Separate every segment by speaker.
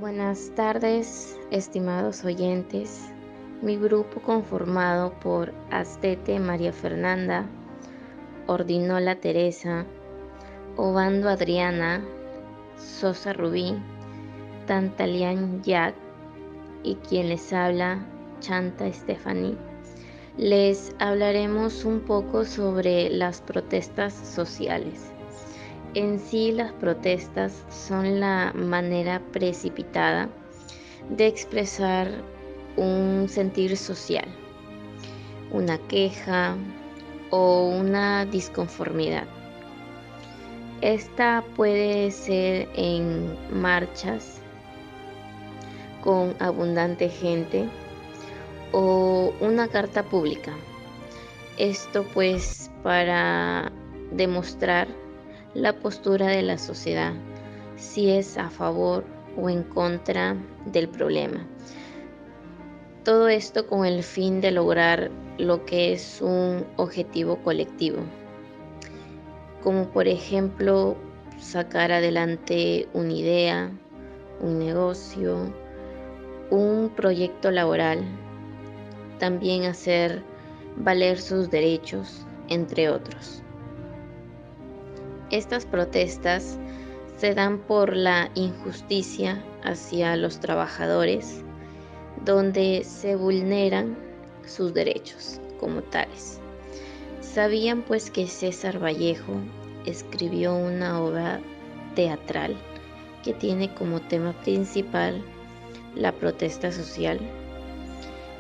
Speaker 1: Buenas tardes, estimados oyentes. Mi grupo, conformado por Astete María Fernanda, Ordinola Teresa, Obando Adriana, Sosa Rubí, Tantalian Jack y quien les habla, Chanta Stephanie, les hablaremos un poco sobre las protestas sociales. En sí, las protestas son la manera precipitada de expresar un sentir social, una queja o una disconformidad. Esta puede ser en marchas con abundante gente o una carta pública. Esto pues para demostrar la postura de la sociedad, si es a favor o en contra del problema. Todo esto con el fin de lograr lo que es un objetivo colectivo, como por ejemplo sacar adelante una idea, un negocio, un proyecto laboral, también hacer valer sus derechos, entre otros. Estas protestas se dan por la injusticia hacia los trabajadores, donde se vulneran sus derechos como tales. Sabían pues que César Vallejo escribió una obra teatral que tiene como tema principal la protesta social.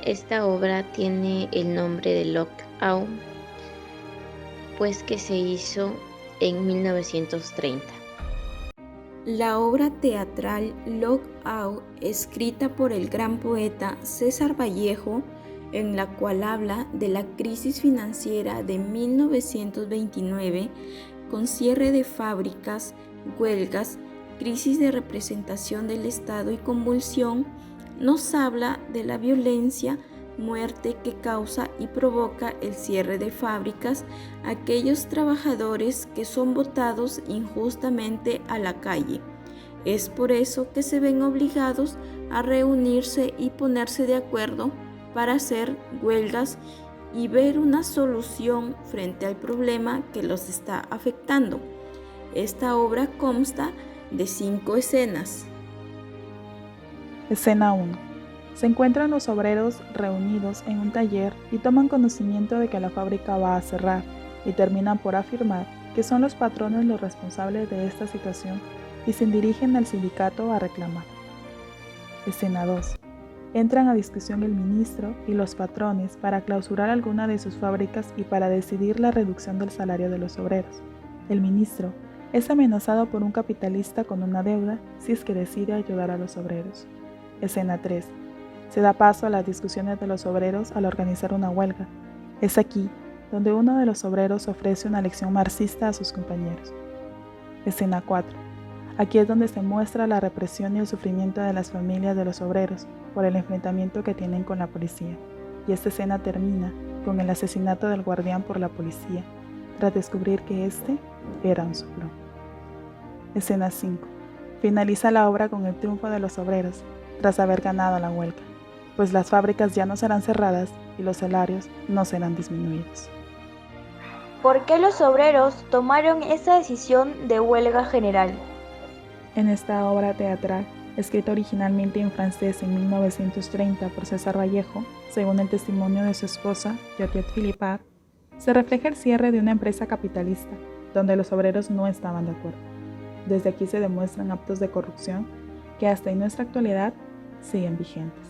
Speaker 1: Esta obra tiene el nombre de Lockout, pues que se hizo en 1930.
Speaker 2: La obra teatral Lockout, escrita por el gran poeta César Vallejo, en la cual habla de la crisis financiera de 1929, con cierre de fábricas, huelgas, crisis de representación del Estado y convulsión, nos habla de la violencia, muerte que causa y provoca el cierre de fábricas a aquellos trabajadores que son botados injustamente a la calle. Es por eso que se ven obligados a reunirse y ponerse de acuerdo para hacer huelgas y ver una solución frente al problema que los está afectando. Esta obra consta de 5 escenas.
Speaker 3: Escena 1. Se encuentran los obreros reunidos en un taller y toman conocimiento de que la fábrica va a cerrar y terminan por afirmar que son los patrones los responsables de esta situación y se dirigen al sindicato a reclamar. Escena 2. Entran a discusión el ministro y los patrones para clausurar alguna de sus fábricas y para decidir la reducción del salario de los obreros. El ministro es amenazado por un capitalista con una deuda si es que decide ayudar a los obreros. Escena 3. Se da paso a las discusiones de los obreros al organizar una huelga. Es aquí donde uno de los obreros ofrece una lección marxista a sus compañeros. Escena 4. Aquí es donde se muestra la represión y el sufrimiento de las familias de los obreros por el enfrentamiento que tienen con la policía. Y esta escena termina con el asesinato del guardián por la policía, tras descubrir que este era un soplón. Escena 5. Finaliza la obra con el triunfo de los obreros, tras haber ganado la huelga, pues las fábricas ya no serán cerradas y los salarios no serán disminuidos.
Speaker 4: ¿Por qué los obreros tomaron esa decisión de huelga general?
Speaker 3: En esta obra teatral, escrita originalmente en francés en 1930 por César Vallejo, según el testimonio de su esposa, Georgette Philippard, se refleja el cierre de una empresa capitalista, donde los obreros no estaban de acuerdo. Desde aquí se demuestran actos de corrupción que hasta en nuestra actualidad siguen vigentes.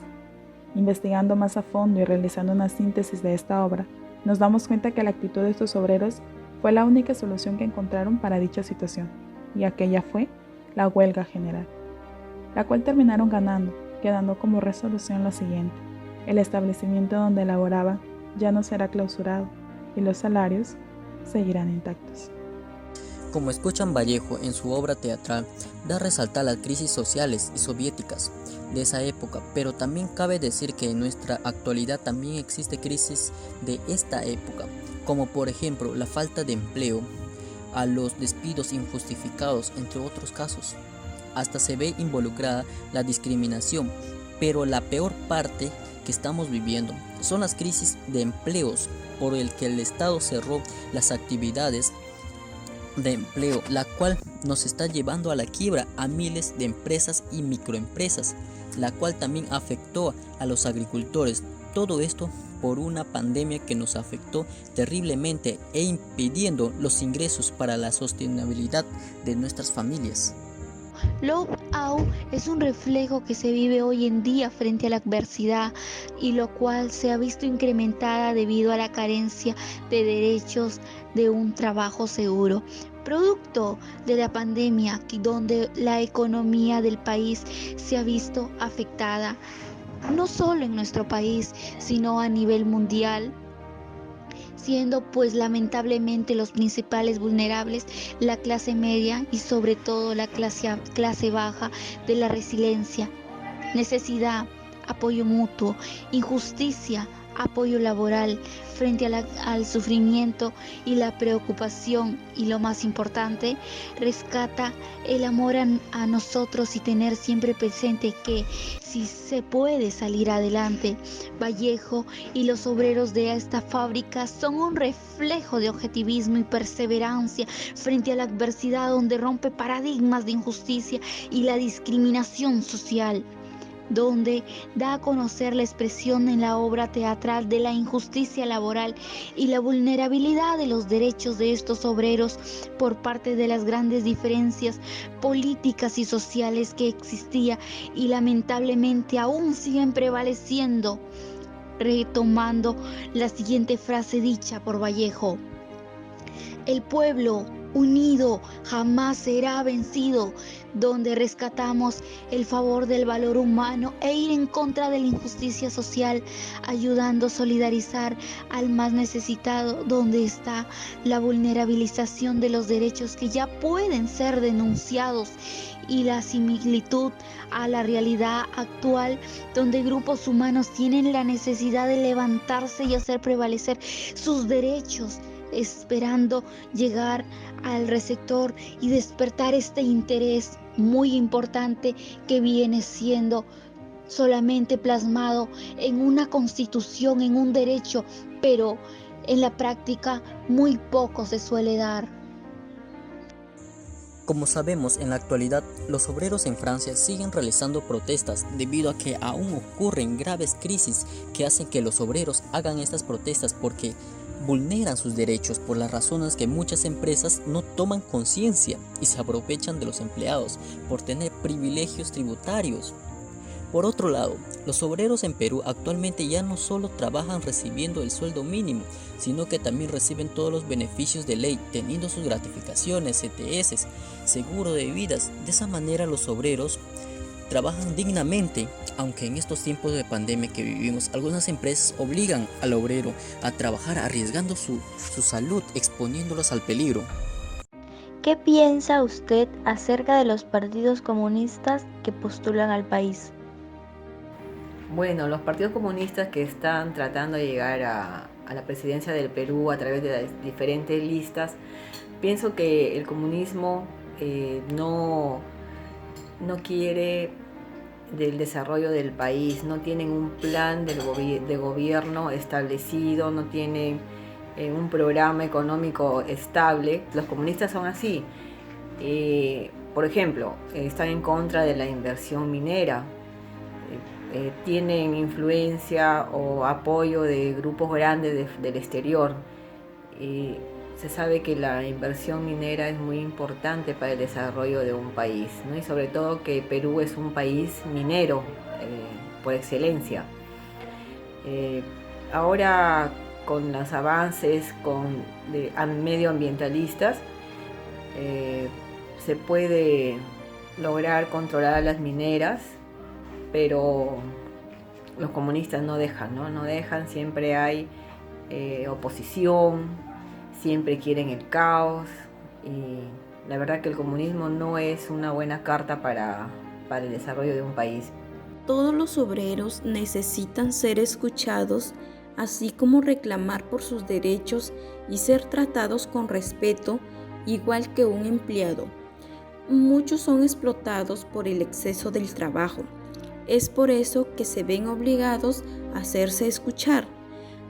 Speaker 3: Investigando más a fondo y realizando una síntesis de esta obra, nos damos cuenta que la actitud de estos obreros fue la única solución que encontraron para dicha situación, y aquella fue la huelga general, la cual terminaron ganando, quedando como resolución lo siguiente: el establecimiento donde laboraban ya no será clausurado y los salarios seguirán intactos.
Speaker 5: Como escuchan, Vallejo en su obra teatral da a resaltar las crisis sociales y soviéticas de esa época, pero también cabe decir que en nuestra actualidad también existe crisis de esta época, como por ejemplo la falta de empleo, a los despidos injustificados, entre otros casos. hasta se ve involucrada la discriminación, pero la peor parte que estamos viviendo son las crisis de empleos por el que el Estado cerró las actividades de empleo, la cual nos está llevando a la quiebra a miles de empresas y microempresas, la cual también afectó a los agricultores. Todo esto por una pandemia que nos afectó terriblemente e impidiendo los ingresos para la sostenibilidad de nuestras familias.
Speaker 6: Lockout es un reflejo que se vive hoy en día frente a la adversidad y lo cual se ha visto incrementada debido a la carencia de derechos de un trabajo seguro. Producto de la pandemia, donde la economía del país se ha visto afectada, no solo en nuestro país, sino a nivel mundial, siendo pues lamentablemente los principales vulnerables la clase media y sobre todo la clase baja de la resiliencia, necesidad, apoyo mutuo, injusticia, apoyo laboral frente al sufrimiento y la preocupación, y lo más importante, rescata el amor a nosotros y tener siempre presente que si se puede salir adelante. Vallejo y los obreros de esta fábrica son un reflejo de objetivismo y perseverancia frente a la adversidad, donde rompe paradigmas de injusticia y la discriminación social, donde da a conocer la expresión en la obra teatral de la injusticia laboral y la vulnerabilidad de los derechos de estos obreros por parte de las grandes diferencias políticas y sociales que existía y lamentablemente aún siguen prevaleciendo, retomando la siguiente frase dicha por Vallejo: el pueblo unido jamás será vencido, donde rescatamos el favor del valor humano e ir en contra de la injusticia social, ayudando a solidarizar al más necesitado, donde está la vulnerabilización de los derechos que ya pueden ser denunciados y la similitud a la realidad actual, donde grupos humanos tienen la necesidad de levantarse y hacer prevalecer sus derechos, esperando llegar al receptor y despertar este interés muy importante que viene siendo solamente plasmado en una constitución, en un derecho, pero en la práctica muy poco se suele dar.
Speaker 5: Como sabemos, en la actualidad, los obreros en Francia siguen realizando protestas debido a que aún ocurren graves crisis que hacen que los obreros hagan estas protestas, porque vulneran sus derechos por las razones que muchas empresas no toman conciencia y se aprovechan de los empleados por tener privilegios tributarios. Por otro lado, los obreros en Perú actualmente ya no solo trabajan recibiendo el sueldo mínimo, sino que también reciben todos los beneficios de ley, teniendo sus gratificaciones, CTS, seguro de vidas. De esa manera los obreros trabajan dignamente, aunque en estos tiempos de pandemia que vivimos, algunas empresas obligan al obrero a trabajar arriesgando su salud, exponiéndolos al peligro.
Speaker 4: ¿Qué piensa usted acerca de los partidos comunistas que postulan al país?
Speaker 7: Bueno, los partidos comunistas que están tratando de llegar a la presidencia del Perú a través de las diferentes listas, pienso que el comunismo no quiere del desarrollo del país, no tienen un plan de gobierno establecido, no tienen un programa económico estable. Los comunistas son así. Por ejemplo, están en contra de la inversión minera, tienen influencia o apoyo de grupos grandes del exterior. Se sabe que la inversión minera es muy importante para el desarrollo de un país, ¿no? Y sobre todo que Perú es un país minero por excelencia. Ahora, con los avances medioambientalistas, se puede lograr controlar a las mineras, pero los comunistas no dejan, ¿no? No dejan, siempre hay oposición, siempre quieren el caos, y la verdad que el comunismo no es una buena carta para el desarrollo de un país.
Speaker 2: Todos los obreros necesitan ser escuchados, así como reclamar por sus derechos y ser tratados con respeto, igual que un empleado. Muchos son explotados por el exceso del trabajo. Es por eso que se ven obligados a hacerse escuchar.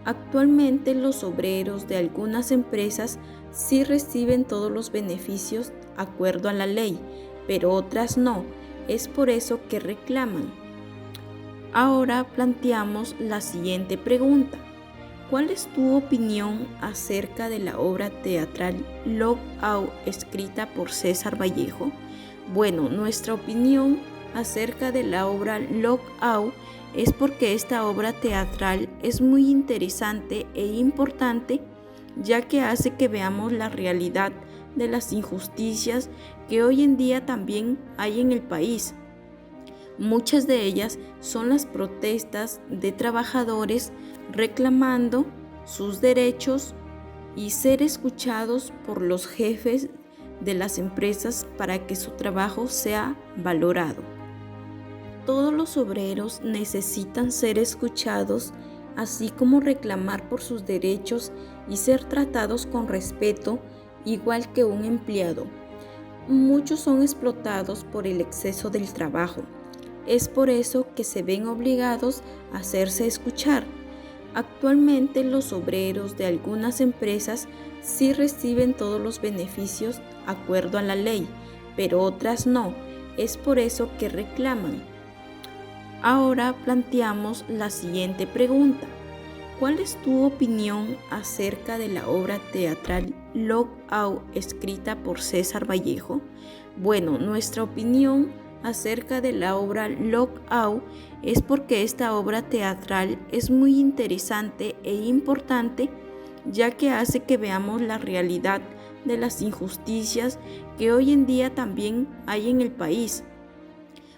Speaker 2: Actualmente los obreros de algunas empresas sí reciben todos los beneficios de acuerdo a la ley, pero otras no. Es por eso que reclaman. Ahora planteamos la siguiente pregunta. ¿Cuál es tu opinión acerca de la obra teatral Logout escrita por César Vallejo? Bueno, nuestra opinión acerca de la obra Logout es porque esta obra teatral es muy interesante e importante, ya que hace que veamos la realidad de las injusticias que hoy en día también hay en el país. Muchas de ellas son las protestas de trabajadores reclamando sus derechos y ser escuchados por los jefes de las empresas para que su trabajo sea valorado. Todos los obreros necesitan ser escuchados, así como reclamar por sus derechos y ser tratados con respeto, igual que un empleado. Muchos son explotados por el exceso del trabajo. Es por eso que se ven obligados a hacerse escuchar. Actualmente los obreros de algunas empresas sí reciben todos los beneficios de acuerdo a la ley, pero otras no. Es por eso que reclaman. Ahora planteamos la siguiente pregunta. ¿Cuál es tu opinión acerca de la obra teatral Logout escrita por César Vallejo? Bueno, nuestra opinión acerca de la obra Logout es porque esta obra teatral es muy interesante e importante, ya que hace que veamos la realidad de las injusticias que hoy en día también hay en el país.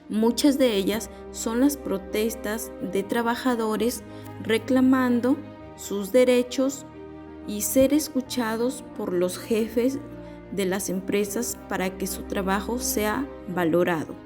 Speaker 2: Muchas de ellas son las protestas de trabajadores reclamando sus derechos y ser escuchados por los jefes de las empresas para que su trabajo sea valorado.